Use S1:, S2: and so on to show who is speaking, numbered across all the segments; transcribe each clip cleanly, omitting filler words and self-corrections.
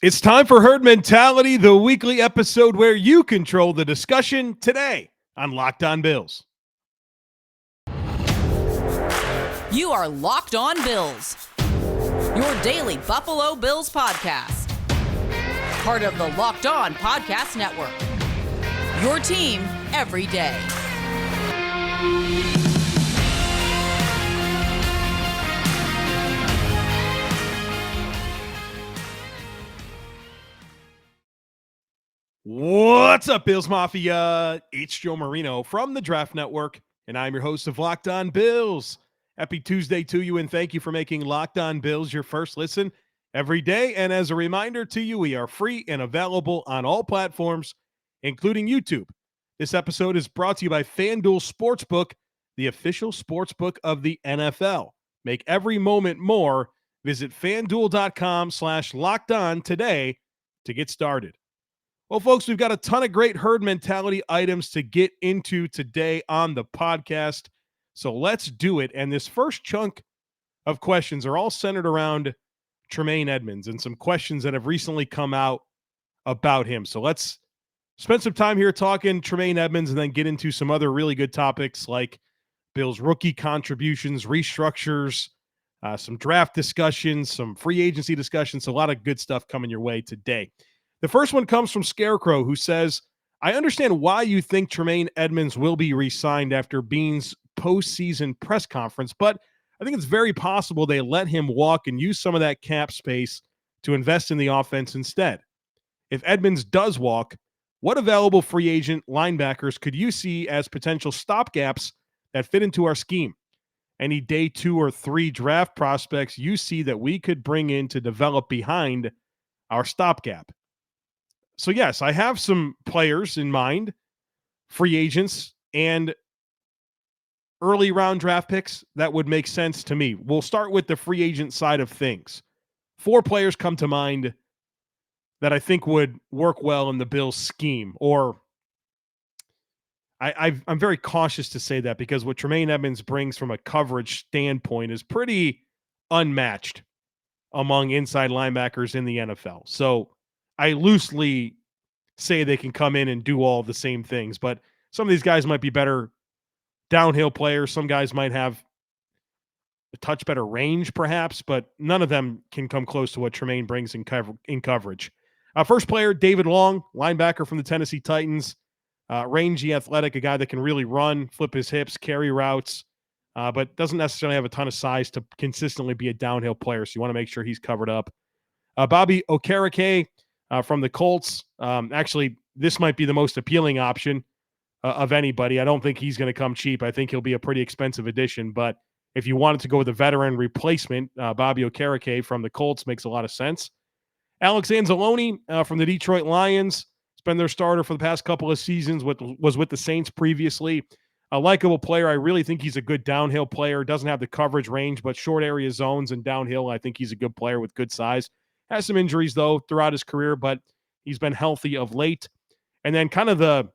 S1: It's time for Herd Mentality, the weekly episode where you control the discussion today on Locked On Bills.
S2: You are Locked On Bills, your daily Buffalo Bills podcast. Part of the Locked On Podcast Network, your team every day.
S1: What's up, Bills Mafia? It's Joe Marino from the Draft Network, and I'm your host of Locked On Bills. Happy Tuesday to you, and thank you for making Locked On Bills your first listen every day. And as a reminder to you, we are free and available on all platforms, including YouTube. This episode is brought to you by FanDuel Sportsbook, the official sportsbook of the NFL. Make every moment more. Visit FanDuel.com/LockedOn today to get started. Well, folks, we've got a ton of great herd mentality items to get into today on the podcast. So let's do it. And this first chunk of questions are all centered around Tremaine Edmunds and some questions that have recently come out about him. So let's spend some time here talking Tremaine Edmunds and then get into some other really good topics like Bills rookie contributions, restructures, some draft discussions, some free agency discussions. A lot of good stuff coming your way today. The first one comes from Scarecrow, who says, I understand why you think Tremaine Edmunds will be re-signed after Beane's postseason press conference, but I think it's very possible they let him walk and use some of that cap space to invest in the offense instead. If Edmunds does walk, what available free agent linebackers could you see as potential stopgaps that fit into our scheme? Any day 2 or 3 draft prospects you see that we could bring in to develop behind our stopgap? So, yes, I have some players in mind, free agents and early round draft picks that would make sense to me. We'll start with the free agent side of things. 4 players come to mind that I think would work well in the Bills scheme, or I'm very cautious to say that because what Tremaine Edmunds brings from a coverage standpoint is pretty unmatched among inside linebackers in the NFL. So I loosely say they can come in and do all the same things, but some of these guys might be better downhill players. Some guys might have a touch better range, perhaps, but none of them can come close to what Tremaine brings in coverage. First player, David Long, linebacker from the Tennessee Titans. Rangy, athletic, a guy that can really run, flip his hips, carry routes, but doesn't necessarily have a ton of size to consistently be a downhill player, so you want to make sure he's covered up. Bobby Okereke from the Colts. Actually, this might be the most appealing option of anybody. I don't think he's going to come cheap. I think he'll be a pretty expensive addition, but if you wanted to go with a veteran replacement, Bobby Okereke from the Colts makes a lot of sense. Alex Anzalone from the Detroit Lions. He's been their starter for the past couple of seasons, was with the Saints previously. A likable player. I really think he's a good downhill player. Doesn't have the coverage range, but short area zones and downhill, I think he's a good player with good size. Has some injuries, though, throughout his career, but he's been healthy of late. And then kind of the,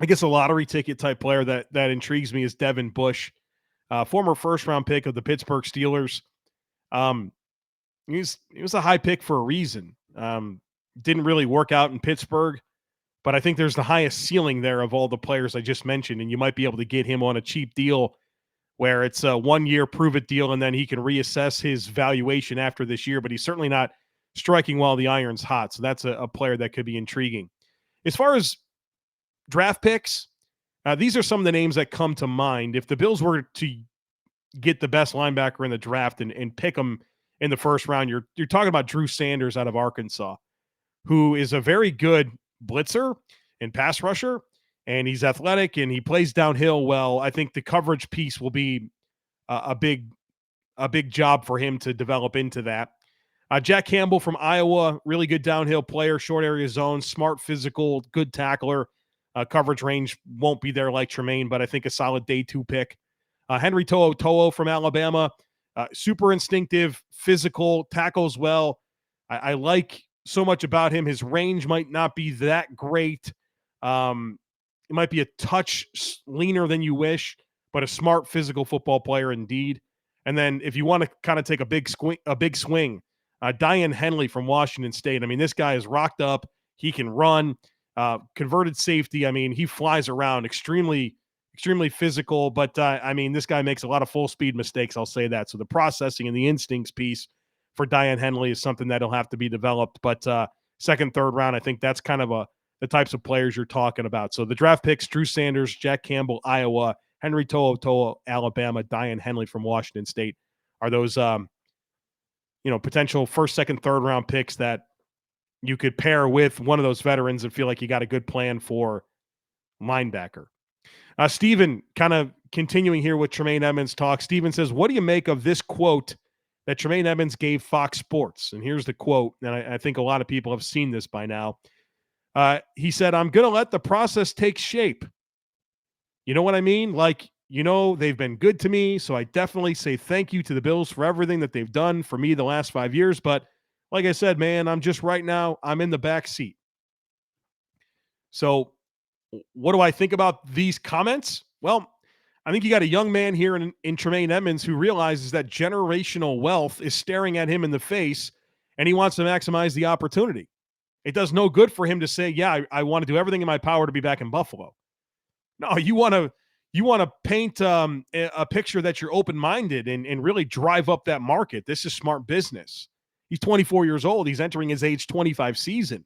S1: I guess, a lottery ticket type player that intrigues me is Devin Bush, former first-round pick of the Pittsburgh Steelers. He was a high pick for a reason. Didn't really work out in Pittsburgh, but I think there's the highest ceiling there of all the players I just mentioned, and you might be able to get him on a cheap deal where it's a 1-year prove-it deal, and then he can reassess his valuation after this year, but he's certainly not striking while the iron's hot, so that's a player that could be intriguing. As far as draft picks, these are some of the names that come to mind. If the Bills were to get the best linebacker in the draft and pick him in the first round, you're talking about Drew Sanders out of Arkansas, who is a very good blitzer and pass rusher, and he's athletic and he plays downhill well. I think the coverage piece will be a big job for him to develop into that. Jack Campbell from Iowa, really good downhill player, short area zone, smart physical, good tackler. Coverage range won't be there like Tremaine, but I think a solid day 2 pick. Henry To'o from Alabama, super instinctive, physical, tackles well. I like so much about him. His range might not be that great. It might be a touch leaner than you wish, but a smart physical football player indeed. And then if you want to kind of take a big swing, Diane Henley from Washington State. I mean, this guy is rocked up. He can run, converted safety. I mean, he flies around, extremely physical. But, I mean, this guy makes a lot of full-speed mistakes, I'll say that. So the processing and the instincts piece for Diane Henley is something that'll have to be developed. But second, third round, I think that's kind of the types of players you're talking about. So the draft picks, Drew Sanders, Jack Campbell, Iowa, Henry To'o, Alabama, Diane Henley from Washington State are those, potential first, second, third round picks that you could pair with one of those veterans and feel like you got a good plan for linebacker. Steven, kind of continuing here with Tremaine Edmunds talk. Steven says, what do you make of this quote that Tremaine Edmunds gave Fox Sports? And here's the quote, and I think a lot of people have seen this by now. He said, I'm going to let the process take shape. You know what I mean? Like, they've been good to me, so I definitely say thank you to the Bills for everything that they've done for me the last 5 years. But like I said, man, I'm just right now, I'm in the back seat. So what do I think about these comments? Well, I think you got a young man here in Tremaine Edmunds who realizes that generational wealth is staring at him in the face, and he wants to maximize the opportunity. It does no good for him to say, yeah, I want to do everything in my power to be back in Buffalo. No, you want to paint a picture that you're open-minded and really drive up that market. This is smart business. He's 24 years old. He's entering his age 25 season.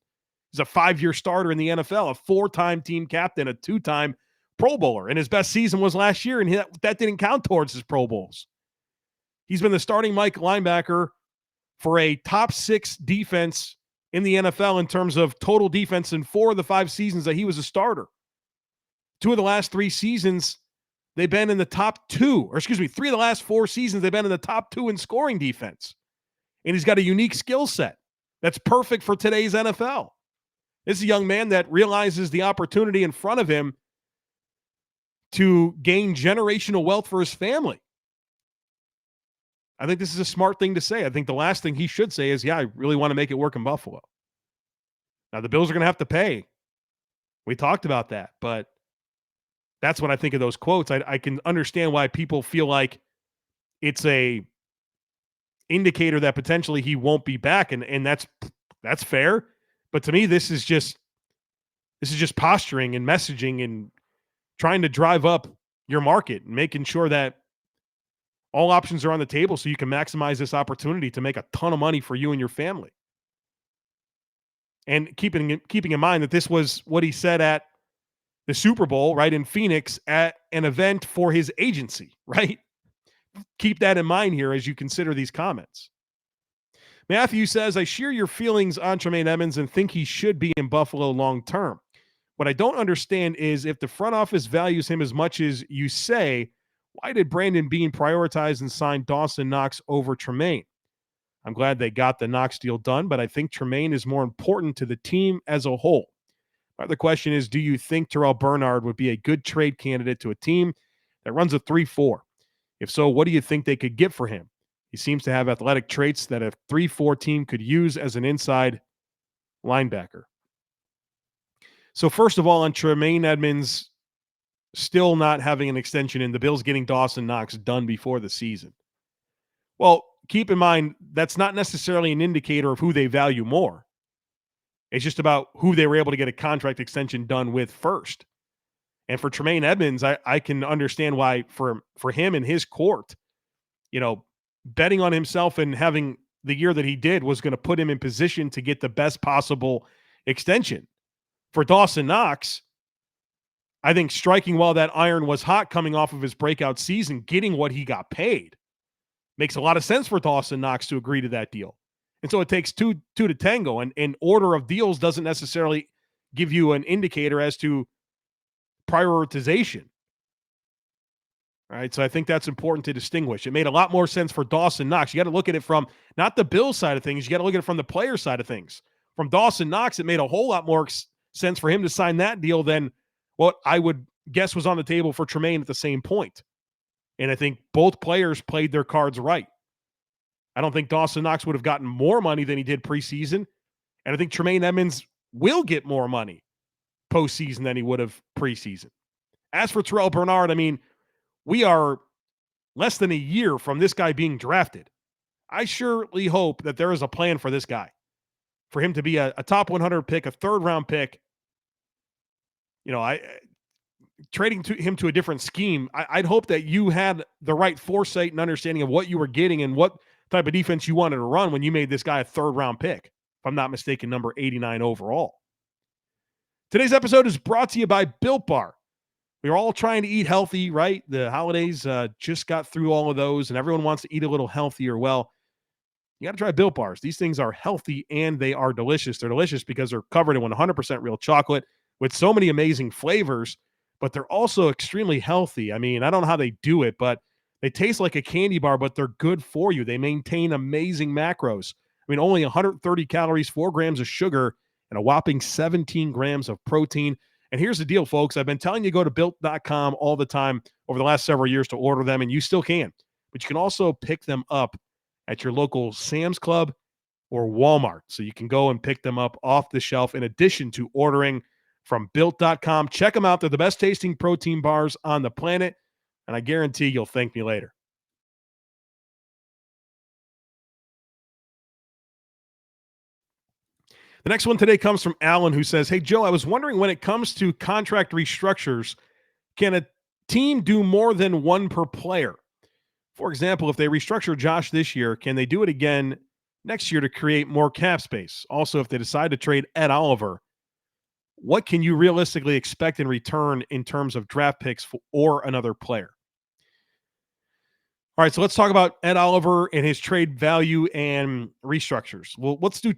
S1: He's a 5-year starter in the NFL, a 4-time team captain, a 2-time Pro Bowler. And his best season was last year, and that didn't count towards his Pro Bowls. He's been the starting Mike linebacker for a top 6 defense in the NFL in terms of total defense in 4 of the 5 seasons that he was a starter. 2 of the last 3 seasons, they've been in the top 2, or 3 of the last 4 seasons, they've been in the top 2 in scoring defense. And he's got a unique skill set that's perfect for today's NFL. This is a young man that realizes the opportunity in front of him to gain generational wealth for his family. I think this is a smart thing to say. I think the last thing he should say is, yeah, I really want to make it work in Buffalo. Now, the Bills are going to have to pay. We talked about that, but that's what I think of those quotes. I can understand why people feel like it's a indicator that potentially he won't be back, and that's fair. But to me, this is just posturing and messaging and trying to drive up your market and making sure that all options are on the table so you can maximize this opportunity to make a ton of money for you and your family. And keeping in mind that this was what he said at the Super Bowl, right, in Phoenix at an event for his agency, right? Keep that in mind here as you consider these comments. Matthew says, I share your feelings on Tremaine Edmunds and think he should be in Buffalo long term. What I don't understand is if the front office values him as much as you say, why did Brandon Beane prioritize and sign Dawson Knox over Tremaine? I'm glad they got the Knox deal done, but I think Tremaine is more important to the team as a whole. The question is, do you think Terrell Bernard would be a good trade candidate to a team that runs a 3-4? If so, what do you think they could get for him? He seems to have athletic traits that a 3-4 team could use as an inside linebacker. So first of all, on Tremaine Edmunds still not having an extension and the Bills getting Dawson Knox done before the season. Well, keep in mind, that's not necessarily an indicator of who they value more. It's just about who they were able to get a contract extension done with first. And for Tremaine Edmunds, I can understand why for him and his court, betting on himself and having the year that he did was going to put him in position to get the best possible extension. For Dawson Knox, I think striking while that iron was hot coming off of his breakout season, getting what he got paid, makes a lot of sense for Dawson Knox to agree to that deal. And so it takes two to tango, and order of deals doesn't necessarily give you an indicator as to prioritization. All right, so I think that's important to distinguish. It made a lot more sense for Dawson Knox. You got to look at it from not the Bills side of things. You got to look at it from the player side of things. From Dawson Knox, it made a whole lot more sense for him to sign that deal than what I would guess was on the table for Tremaine at the same point. And I think both players played their cards right. I don't think Dawson Knox would have gotten more money than he did preseason. And I think Tremaine Edmunds will get more money postseason than he would have preseason. As for Terrell Bernard, I mean, we are less than a year from this guy being drafted. I surely hope that there is a plan for this guy, for him to be a top 100 pick, a third round pick. I trading him to a different scheme. I'd hope that you had the right foresight and understanding of what you were getting and what type of defense you wanted to run when you made this guy a third round pick. If I'm not mistaken, number 89 overall. Today's episode is brought to you by Built Bar. We're all trying to eat healthy, right? The holidays just got through all of those, and everyone wants to eat a little healthier. Well, you got to try Built Bars. These things are healthy and they are delicious. They're delicious because they're covered in 100% real chocolate with so many amazing flavors, but they're also extremely healthy. I mean, I don't know how they do it, but they taste like a candy bar, but they're good for you. They maintain amazing macros. I mean, only 130 calories, 4 grams of sugar, and a whopping 17 grams of protein. And here's the deal, folks. I've been telling you to go to built.com all the time over the last several years to order them, and you still can. But you can also pick them up at your local Sam's Club or Walmart. So you can go and pick them up off the shelf in addition to ordering from built.com. Check them out. They're the best tasting protein bars on the planet, and I guarantee you'll thank me later. The next one today comes from Alan, who says, "Hey, Joe, I was wondering, when it comes to contract restructures, can a team do more than one per player? For example, if they restructure Josh this year, can they do it again next year to create more cap space? Also, if they decide to trade Ed Oliver, what can you realistically expect in return in terms of draft picks or another player?" All right, so let's talk about Ed Oliver and his trade value and restructures. Well, let's do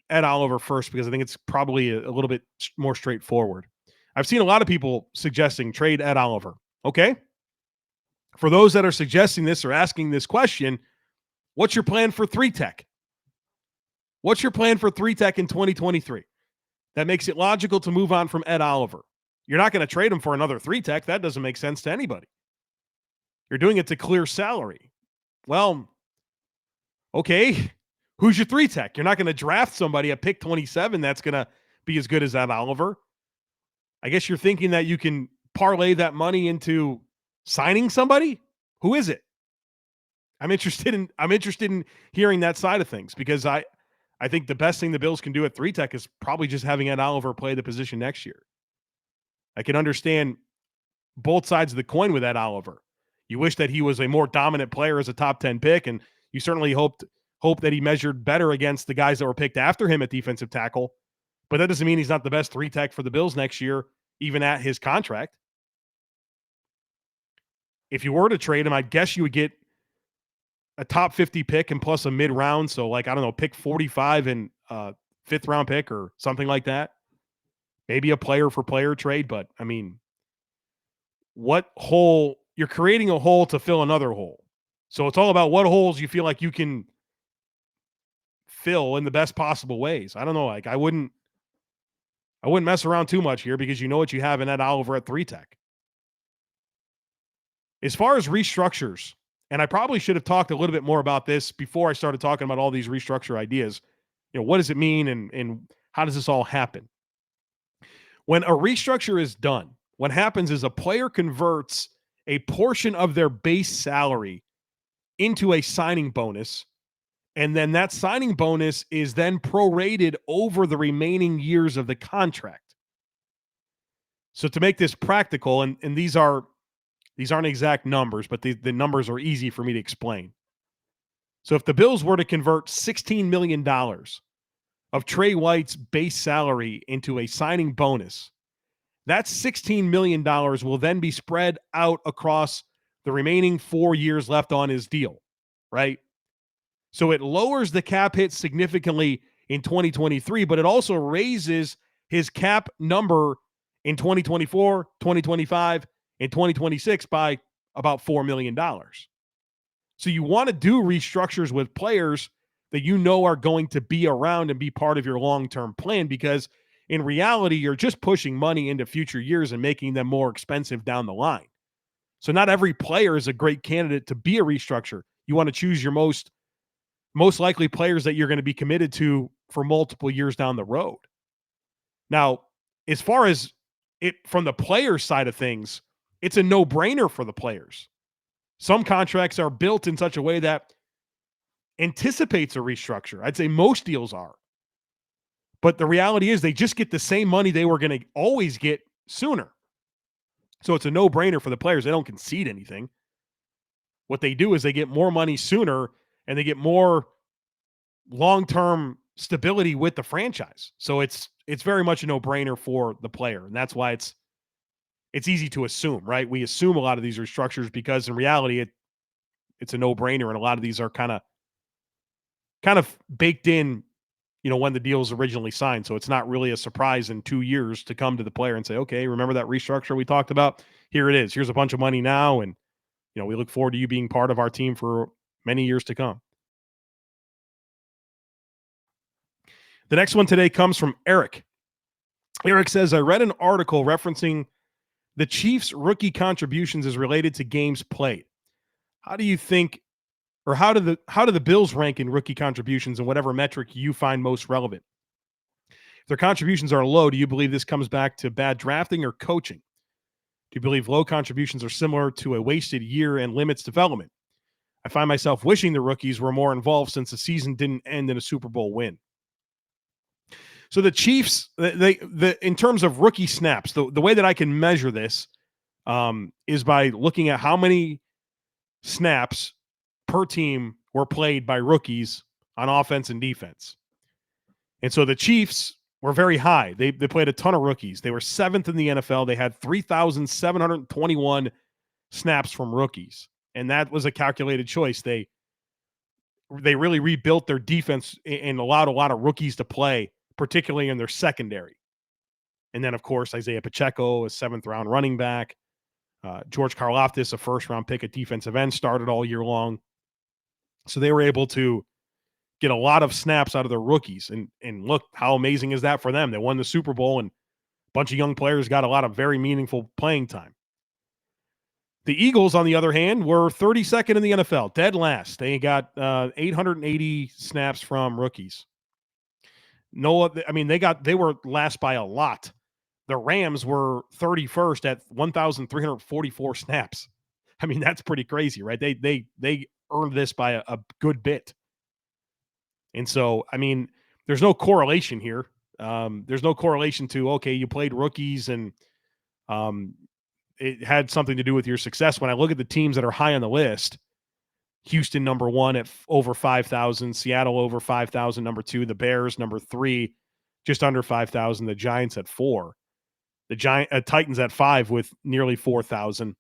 S1: Ed Oliver first, because I think it's probably a little bit more straightforward. I've seen a lot of people suggesting trade Ed Oliver. Okay. For those that are suggesting this or asking this question, what's your plan for 3-Tech? What's your plan for 3-Tech in 2023? That makes it logical to move on from Ed Oliver. You're not going to trade him for another 3-Tech. That doesn't make sense to anybody. You're doing it to clear salary. Well, okay, who's your 3-Tech? You're not going to draft somebody at pick 27 that's going to be as good as Ed Oliver. I guess you're thinking that you can parlay that money into signing somebody. Who is it? I'm interested in hearing that side of things, because I think the best thing the Bills can do at 3-Tech is probably just having Ed Oliver play the position next year. I can understand both sides of the coin with Ed Oliver. You wish that he was a more dominant player as a top 10 pick, and you certainly hope that he measured better against the guys that were picked after him at defensive tackle. But that doesn't mean he's not the best 3-Tech for the Bills next year, even at his contract. If you were to trade him, I guess you would get a top 50 pick and plus a mid-round. So, like, I don't know, pick 45 and fifth-round pick or something like that. Maybe a player-for-player trade, but, I mean, what hole? You're creating a hole to fill another hole. So it's all about what holes you feel like you can fill in the best possible ways. I don't know. Like, I wouldn't mess around too much here, because you know what you have in Ed Oliver at 3-Tech. As far as restructures, and I probably should have talked a little bit more about this before I started talking about all these restructure ideas. What does it mean, and how does this all happen? When a restructure is done, what happens is a player converts a portion of their base salary into a signing bonus, and then that signing bonus is then prorated over the remaining years of the contract. So to make this practical, and these aren't exact numbers, but the numbers are easy for me to explain. So if the Bills were to convert $16 million of Trey White's base salary into a signing bonus, that $16 million will then be spread out across the remaining 4 years left on his deal, right? So it lowers the cap hit significantly in 2023, but it also raises his cap number in 2024, 2025, and 2026 by about $4 million. So you want to do restructures with players that you know are going to be around and be part of your long-term plan, because in reality, you're just pushing money into future years and making them more expensive down the line. So not every player is a great candidate to be a restructure. You want to choose your most likely players that you're going to be committed to for multiple years down the road. Now, as far as it from the player side of things, it's a no-brainer for the players. Some contracts are built in such a way that anticipates a restructure. I'd say most deals are. But the reality is they just get the same money they were going to always get sooner. So it's a no-brainer for the players. They don't concede anything. What they do is they get more money sooner and they get more long-term stability with the franchise. So it's very much a no-brainer for the player. And that's why it's easy to assume, right? We assume a lot of these restructures because in reality it's a no-brainer, and a lot of these are kind of baked in, when the deal was originally signed. So it's not really a surprise in 2 years to come to the player and say, okay, remember that restructure we talked about? Here it is. Here's a bunch of money now. And, we look forward to you being part of our team for many years to come. The next one today comes from Eric. Eric says, I read an article referencing the Chiefs' rookie contributions as related to games played. How do you think, or how do the Bills rank in rookie contributions and whatever metric you find most relevant? If their contributions are low, do you believe this comes back to bad drafting or coaching? Do you believe low contributions are similar to a wasted year and limits development? I find myself wishing the rookies were more involved since the season didn't end in a Super Bowl win. So the Chiefs, in terms of rookie snaps, the way that I can measure this is by looking at how many snaps per team were played by rookies on offense and defense. And so the Chiefs were very high. They played a ton of rookies. They were 7th in the NFL. They had 3,721 snaps from rookies. And that was a calculated choice. They really rebuilt their defense and allowed a lot of rookies to play, particularly in their secondary. And then, of course, Isaiah Pacheco, a 7th-round running back. George Karlaftis, a 1st-round pick at defensive end, started all year long. So they were able to get a lot of snaps out of their rookies. And look, how amazing is that for them? They won the Super Bowl, and a bunch of young players got a lot of very meaningful playing time. The Eagles, on the other hand, were 32nd in the NFL, dead last. They got 880 snaps from rookies. They were last by a lot. The Rams were 31st at 1,344 snaps. I mean, that's pretty crazy, right? They earned this by a good bit. And so, I mean, there's no correlation here. There's no correlation to, okay, you played rookies and it had something to do with your success. When I look at the teams that are high on the list, Houston, number 1 at over 5,000, Seattle over 5,000, number 2, the Bears, number 3, just under 5,000, the Giants at 4, the Titans at 5 with nearly 4,000.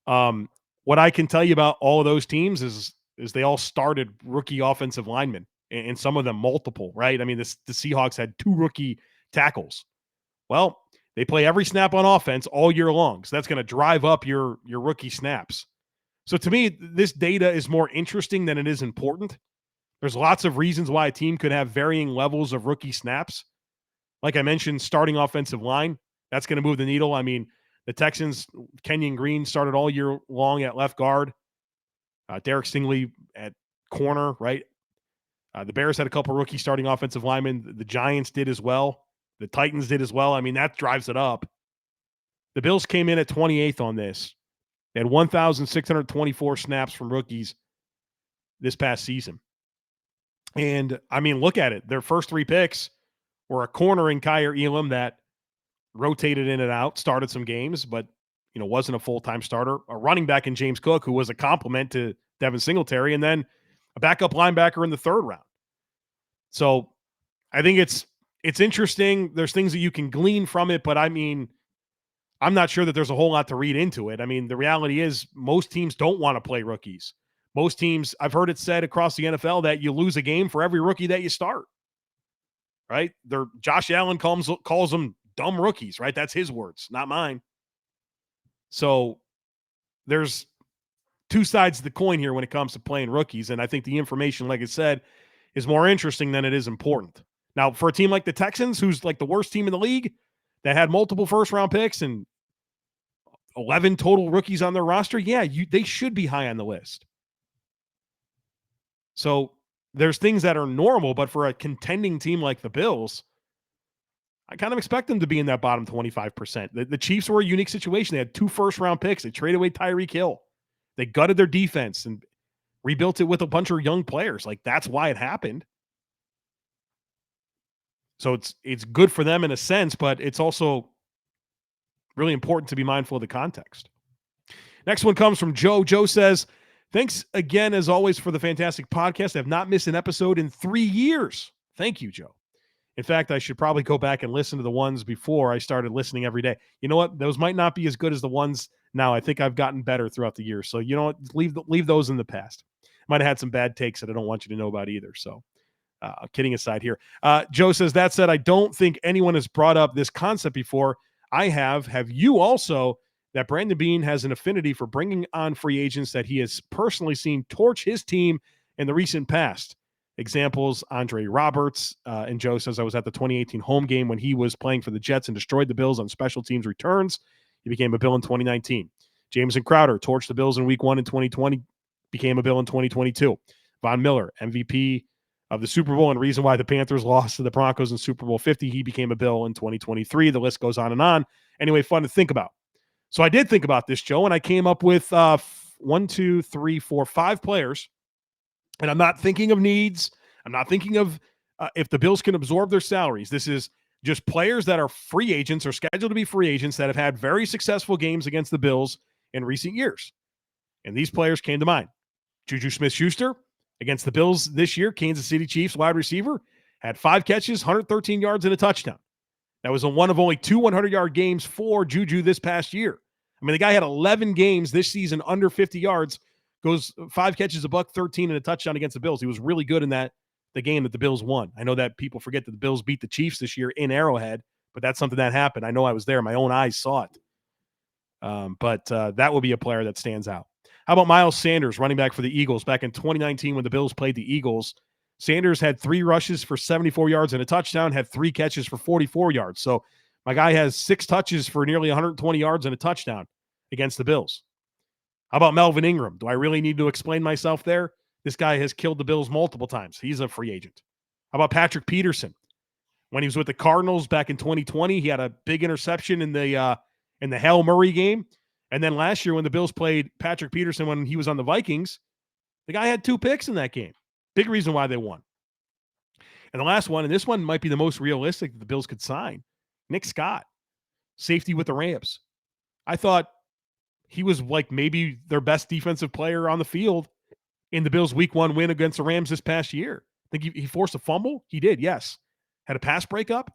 S1: What I can tell you about all of those teams is they all started rookie offensive linemen, and some of them multiple, right? I mean, the Seahawks had 2 rookie tackles. Well, they play every snap on offense all year long, so that's going to drive up your rookie snaps. So to me, this data is more interesting than it is important. There's lots of reasons why a team could have varying levels of rookie snaps. Like I mentioned, starting offensive line, that's going to move the needle. I mean, the Texans, Kenyon Green started all year long at left guard. Derek Stingley at corner, right? The Bears had a couple rookie starting offensive linemen. The Giants did as well. The Titans did as well. I mean, that drives it up. The Bills came in at 28th on this. They had 1,624 snaps from rookies this past season. And, I mean, look at it. Their first 3 picks were a corner in Kyer Elam that rotated in and out, started some games, but, wasn't a full-time starter. A running back in James Cook, who was a compliment to Devin Singletary, and then a backup linebacker in the 3rd round. So I think it's interesting. There's things that you can glean from it, but I mean, I'm not sure that there's a whole lot to read into it. I mean, the reality is most teams don't want to play rookies. Most teams, I've heard it said across the NFL that you lose a game for every rookie that you start, right? Josh Allen calls them dumb rookies, right? That's his words, not mine. So there's 2 sides of the coin here when it comes to playing rookies, and I think the information, like I said, is more interesting than it is important. Now, for a team like the Texans, who's like the worst team in the league, that had multiple first-round picks and 11 total rookies on their roster, yeah, they should be high on the list. So there's things that are normal, but for a contending team like the Bills, I kind of expect them to be in that bottom 25%. The Chiefs were a unique situation. They had 2 first-round picks. They traded away Tyreek Hill. They gutted their defense and rebuilt it with a bunch of young players. Like, that's why it happened. So it's good for them in a sense, but it's also really important to be mindful of the context. Next one comes from Joe. Joe says, thanks again, as always, for the fantastic podcast. I've not missed an episode in 3 years. Thank you, Joe. In fact, I should probably go back and listen to the ones before I started listening every day. You know what? Those might not be as good as the ones now. I think I've gotten better throughout the years. So, you know what? Leave those in the past. Might have had some bad takes that I don't want you to know about either. So, kidding aside here. Joe says, that said, I don't think anyone has brought up this concept before. I have. Have you also? That Brandon Beane has an affinity for bringing on free agents that he has personally seen torch his team in the recent past. Examples, Andre Roberts, and Joe says, I was at the 2018 home game when he was playing for the Jets and destroyed the Bills on special teams returns. He became a Bill in 2019. Jameson Crowder torched the Bills in week 1 in 2020, became a Bill in 2022. Von Miller, MVP of the Super Bowl and reason why the Panthers lost to the Broncos in Super Bowl 50. He became a Bill in 2023. The list goes on and on. Anyway, fun to think about. So I did think about this, Joe, and I came up with 5 players. And I'm not thinking of needs. I'm not thinking of if the Bills can absorb their salaries. This is just players that are free agents or scheduled to be free agents that have had very successful games against the Bills in recent years. And these players came to mind. Juju Smith-Schuster against the Bills this year, Kansas City Chiefs wide receiver, had 5 catches, 113 yards, and a touchdown. That was one of only 2 100-yard games for Juju this past year. I mean, the guy had 11 games this season under 50 yards, goes 5 catches, $113, and a touchdown against the Bills. He was really good in the game that the Bills won. I know that people forget that the Bills beat the Chiefs this year in Arrowhead, but that's something that happened. I know I was there. My own eyes saw it. But that will be a player that stands out. How about Miles Sanders, running back for the Eagles? Back in 2019 when the Bills played the Eagles, Sanders had 3 rushes for 74 yards and a touchdown, had 3 catches for 44 yards. So my guy has 6 touches for nearly 120 yards and a touchdown against the Bills. How about Melvin Ingram? Do I really need to explain myself there? This guy has killed the Bills multiple times. He's a free agent. How about Patrick Peterson? When he was with the Cardinals back in 2020, he had a big interception in the Hail Murray game. And then last year when the Bills played Patrick Peterson when he was on the Vikings, the guy had 2 picks in that game. Big reason why they won. And the last one, and this one might be the most realistic that the Bills could sign, Nick Scott, safety with the Rams. I thought he was like maybe their best defensive player on the field in the Bills' Week 1 win against the Rams this past year. I think he forced a fumble. He did, yes. Had a pass breakup.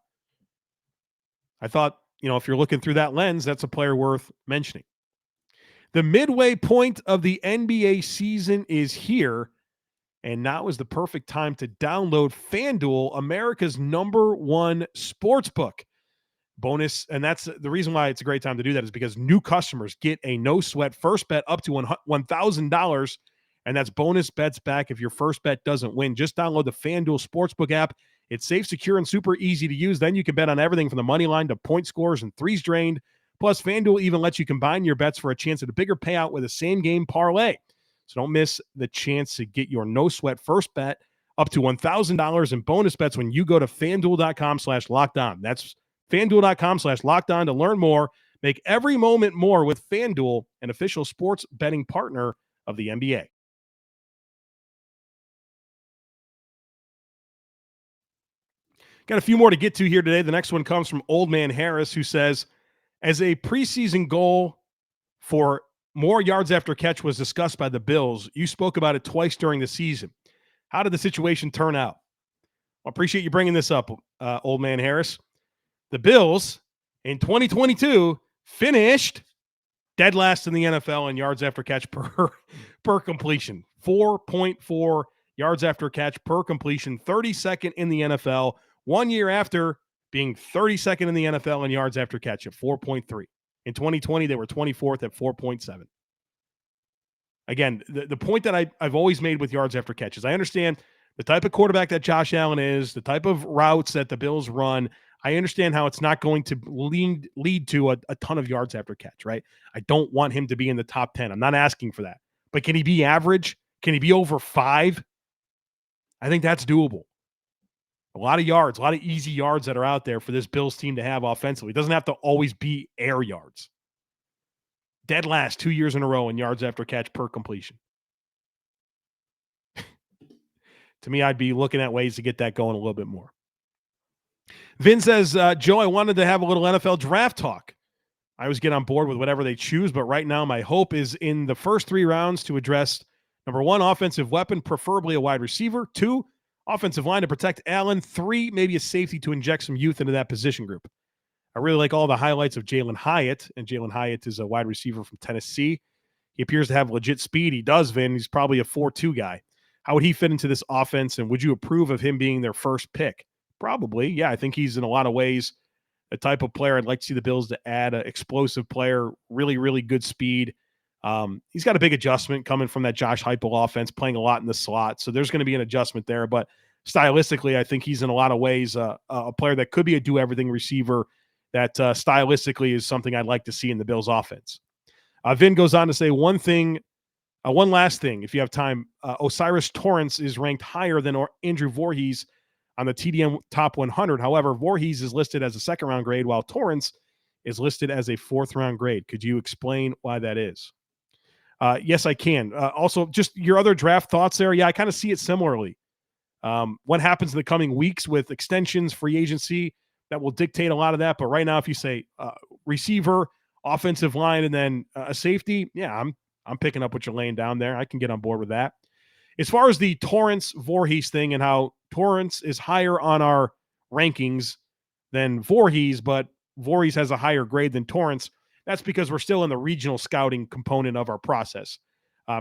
S1: I thought, if you're looking through that lens, that's a player worth mentioning. The midway point of the NBA season is here, and now is the perfect time to download FanDuel, America's #1 sportsbook. Bonus, and that's the reason why it's a great time to do that is because new customers get a no-sweat first bet up to $1,000, and that's bonus bets back if your first bet doesn't win. Just download the FanDuel Sportsbook app. It's safe, secure, and super easy to use. Then you can bet on everything from the money line to point scores and threes drained. Plus, FanDuel even lets you combine your bets for a chance at a bigger payout with a same-game parlay. So don't miss the chance to get your no-sweat first bet up to $1,000 in bonus bets when you go to FanDuel.com/lockedon. That's FanDuel.com/lockedon to learn more. Make every moment more with FanDuel, an official sports betting partner of the NBA. Got a few more to get to here today. The next one comes from Old Man Harris, who says, as a preseason goal for more yards after catch was discussed by the Bills, you spoke about it twice during the season. How did the situation turn out? I appreciate you bringing this up, Old Man Harris. The Bills in 2022 finished dead last in the NFL in yards after catch per completion. 4.4 yards after catch per completion, 32nd in the NFL. 1 year after being 32nd in the NFL in yards after catch at 4.3. In 2020, they were 24th at 4.7. Again, the point that I've always made with yards after catches, I understand the type of quarterback that Josh Allen is, the type of routes that the Bills run. I understand how it's not going to lead to a ton of yards after catch, right? I don't want him to be in the top 10. I'm not asking for that. But can he be average? Can he be over 5? I think that's doable. A lot of yards, a lot of easy yards that are out there for this Bills team to have offensively. It doesn't have to always be air yards. Dead last 2 years in a row in yards after catch per completion. To me, I'd be looking at ways to get that going a little bit more. Vin says, Joe, I wanted to have a little NFL draft talk. I always get on board with whatever they choose, but right now my hope is in the first 3 rounds to address, number 1, offensive weapon, preferably a wide receiver. 2, offensive line to protect Allen. 3, maybe a safety to inject some youth into that position group. I really like all the highlights of Jalen Hyatt, and Jalen Hyatt is a wide receiver from Tennessee. He appears to have legit speed. He does, Vin. He's probably a 4-2 guy. How would he fit into this offense, and would you approve of him being their first pick? Probably. Yeah, I think he's in a lot of ways a type of player I'd like to see the Bills to add, an explosive player, really, really good speed. He's got a big adjustment coming from that Josh Heupel offense, playing a lot in the slot. So there's going to be an adjustment there. But stylistically, I think he's in a lot of ways a player that could be a do-everything receiver that stylistically is something I'd like to see in the Bills offense. Vin goes on to say one last thing, if you have time. Osiris Torrance is ranked higher than Andrew Voorhees on the TDM top 100. However, Voorhees is listed as a 2nd-round grade, while Torrance is listed as a 4th-round grade. Could you explain why that is? Yes, I can. Also, just your other draft thoughts there. Yeah, I kind of see it similarly. What happens in the coming weeks with extensions, free agency, that will dictate a lot of that. But right now, if you say receiver, offensive line, and then a safety, yeah, I'm picking up what you're laying down there. I can get on board with that. As far as the Torrance Voorhees thing and how Torrance is higher on our rankings than Voorhees, but Voorhees has a higher grade than Torrance, that's because we're still in the regional scouting component of our process.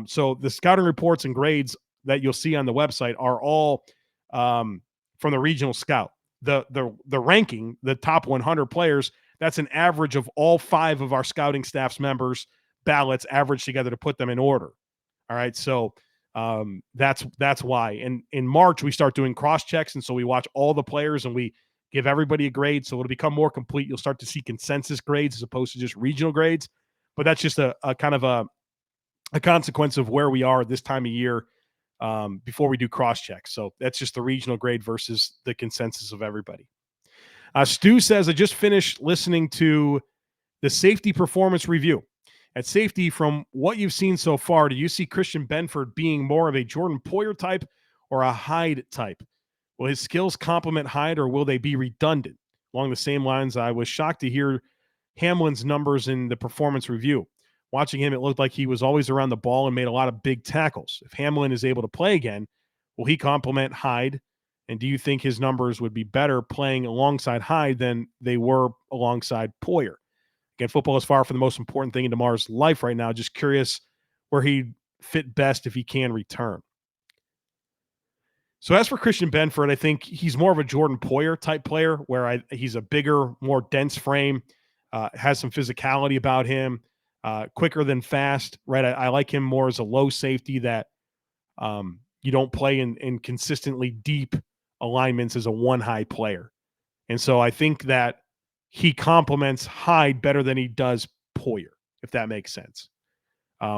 S1: So the scouting reports and grades that you'll see on the website are all from the regional scout. The ranking, the top 100 players, that's an average of all 5 of our scouting staff's members' ballots averaged together to put them in order. All right, so that's why. And in March, we start doing cross checks. And so we watch all the players and we give everybody a grade. So it'll become more complete. You'll start to see consensus grades as opposed to just regional grades. But that's just a kind of a consequence of where we are this time of year before we do cross checks. So that's just the regional grade versus the consensus of everybody. Stu says, I just finished listening to the safety performance review. At safety, from what you've seen so far, do you see Christian Benford being more of a Jordan Poyer type or a Hyde type? Will his skills complement Hyde, or will they be redundant? Along the same lines, I was shocked to hear Hamlin's numbers in the performance review. Watching him, it looked like he was always around the ball and made a lot of big tackles. If Hamlin is able to play again, will he complement Hyde? And do you think his numbers would be better playing alongside Hyde than they were alongside Poyer? Again, football is far from the most important thing in DeMar's life right now. Just curious where he'd fit best if he can return. So as for Christian Benford, I think he's more of a Jordan Poyer type player where he's a bigger, more dense frame, has some physicality about him, quicker than fast, right? I like him more as a low safety that you don't play in consistently deep alignments as a one-high player. And so I think that he complements Hyde better than he does Poyer, if that makes sense.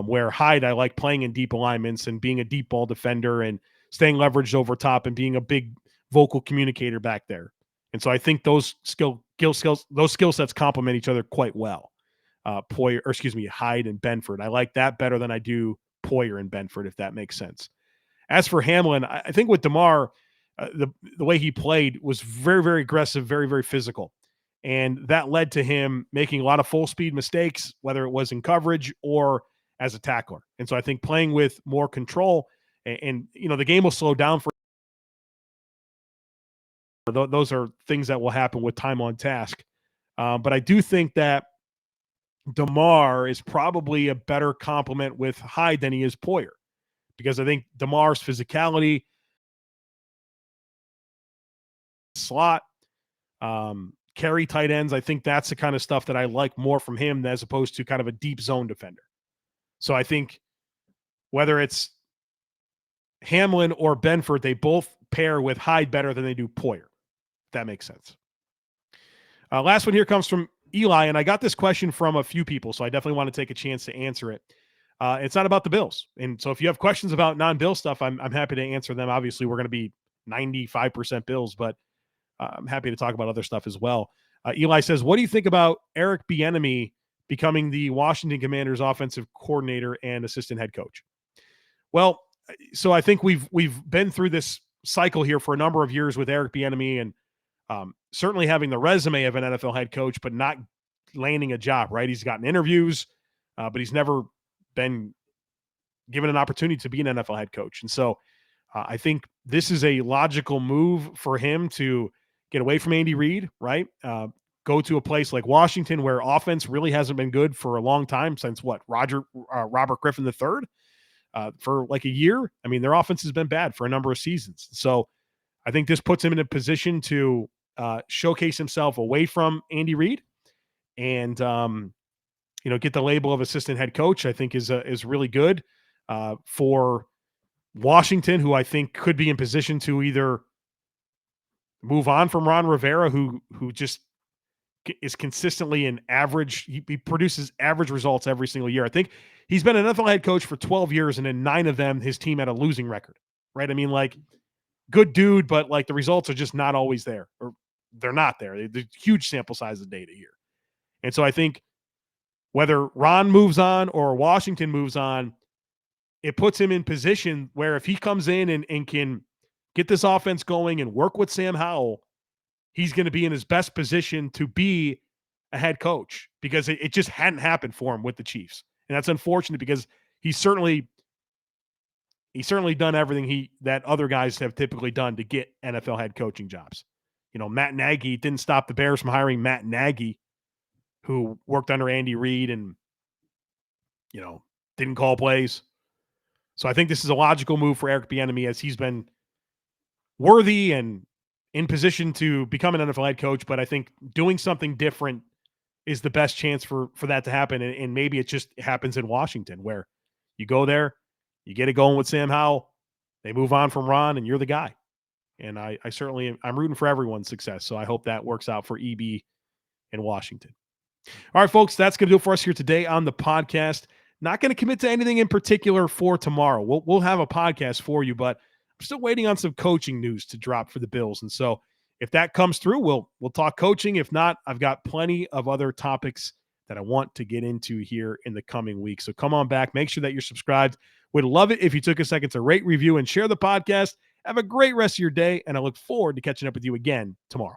S1: Where Hyde, I like playing in deep alignments and being a deep ball defender and staying leveraged over top and being a big vocal communicator back there. And so I think those skill sets complement each other quite well. Hyde and Benford. I like that better than I do Poyer and Benford, if that makes sense. As for Hamlin, I think with DeMar, the way he played was very, very aggressive, very, very physical. And that led to him making a lot of full speed mistakes, whether it was in coverage or as a tackler. And so I think playing with more control and the game will slow down for those are things that will happen with time on task. But I do think that DeMar is probably a better complement with Hyde than he is Poyer, because I think DeMar's physicality, slot, carry tight ends, I think that's the kind of stuff that I like more from him as opposed to kind of a deep zone defender. So I think whether it's Hamlin or Benford, they both pair with Hyde better than they do Poyer. If that makes sense. Last one here comes from Eli, and I got this question from a few people, so I definitely want to take a chance to answer it. It's not about the Bills. And so if you have questions about non-Bill stuff, I'm happy to answer them. Obviously, we're going to be 95% Bills, but I'm happy to talk about other stuff as well. Eli says, what do you think about Eric Bieniemy becoming the Washington Commanders offensive coordinator and assistant head coach? Well, so I think we've been through this cycle here for a number of years with Eric Bieniemy, and certainly having the resume of an NFL head coach, but not landing a job, right? He's gotten interviews, but he's never been given an opportunity to be an NFL head coach. And so I think this is a logical move for him to get away from Andy Reid, right? Go to a place like Washington where offense really hasn't been good for a long time, since what, Robert Griffin III, for like a year. I mean, their offense has been bad for a number of seasons. So I think this puts him in a position to showcase himself away from Andy Reid and, get the label of assistant head coach. I think is really good for Washington, who I think could be in position to either move on from Ron Rivera, who just is consistently an average. He produces average results every single year. I think he's been an NFL head coach for 12 years, and in 9 of them, his team had a losing record, right? I mean, like, good dude, but like the results are just not always there, or they're not there. There's huge sample size of data here. And so I think whether Ron moves on or Washington moves on, it puts him in position where if he comes in and can get this offense going and work with Sam Howell, he's going to be in his best position to be a head coach, because it just hadn't happened for him with the Chiefs. And that's unfortunate, because he's certainly done everything that other guys have typically done to get NFL head coaching jobs. Matt Nagy didn't stop the Bears from hiring Matt Nagy, who worked under Andy Reid and, didn't call plays. So I think this is a logical move for Eric Bieniemy, as he's been worthy and in position to become an NFL head coach. But I think doing something different is the best chance for that to happen. And maybe it just happens in Washington, where you go there, you get it going with Sam Howell, they move on from Ron, and you're the guy. And I certainly I'm rooting for everyone's success. So I hope that works out for EB in Washington. All right, folks, that's going to do it for us here today on the podcast. Not going to commit to anything in particular for tomorrow. We'll have a podcast for you, but I'm still waiting on some coaching news to drop for the Bills. And so if that comes through, we'll talk coaching. If not, I've got plenty of other topics that I want to get into here in the coming weeks. So come on back. Make sure that you're subscribed. Would love it if you took a second to rate, review, and share the podcast. Have a great rest of your day, and I look forward to catching up with you again tomorrow.